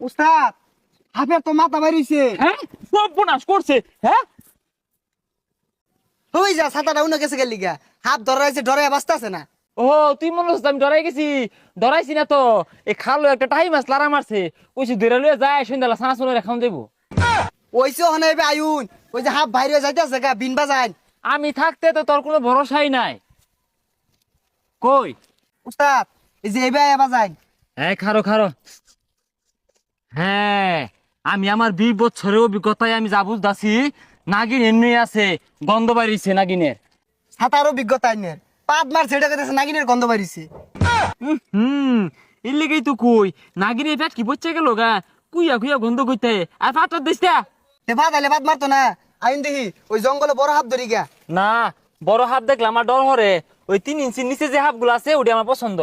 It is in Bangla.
উস্তাদ হাফের তো মাথা বাইরেছে। হ্যাঁ সর্বনাশ করছে। হ্যাঁ হই যা ছাতাটা উনে গেছে গেলি গা, হাফ ধরাইছে ধরে বাঁচতে আছে না। ও তুই মনে হচ্ছে আমি ডরাই গেছি? ডরাইছি না তো। এই খালো একটা টাইম মাছ লারা মারছে, কইছি ধরে লয়ে যায় সন্ধ্যাবেলা ছানা চুনে খাওয়ান দেবো। ওইসে হনে এবে আইউন, ওই যে হাফ বাইরে যাইতে আছে গা বিন বাজাইন। আমি থাকতে তো তোর কোনো ভরসাই নাই। কই উস্তাদ এই যে এবে আয়া বাজাইন। হ্যাঁ খারো খারো। হ্যাঁ আমি আমার 20 বছরের অভিজ্ঞতায় আমি যা বুঝতাছি, নাগিন এমনি আছে, গন্ধ বাড়িছে নাগিনের। ছাতারও অভিজ্ঞতা আইনের, পাত মার ছেড়ে গেছে নাগিনের গন্ধ বাইরিছে। হুম এর লেগেই তো কই নাগিনের পেট কি বচ্ছে গেল গা, কুইয়া কুইয়া গন্ধ কইতে আর পাটর দিসটা। তে ভাত আইলে ভাত মারতো না। আইন দেখি ওই জঙ্গলে বড় হাফ ধরি গা। না বড় হাত দেখলে আমার ডর হরে। ওই 3 ইঞ্চির নিচে যে হাফগুলো আছে ওটা আমার পছন্দ।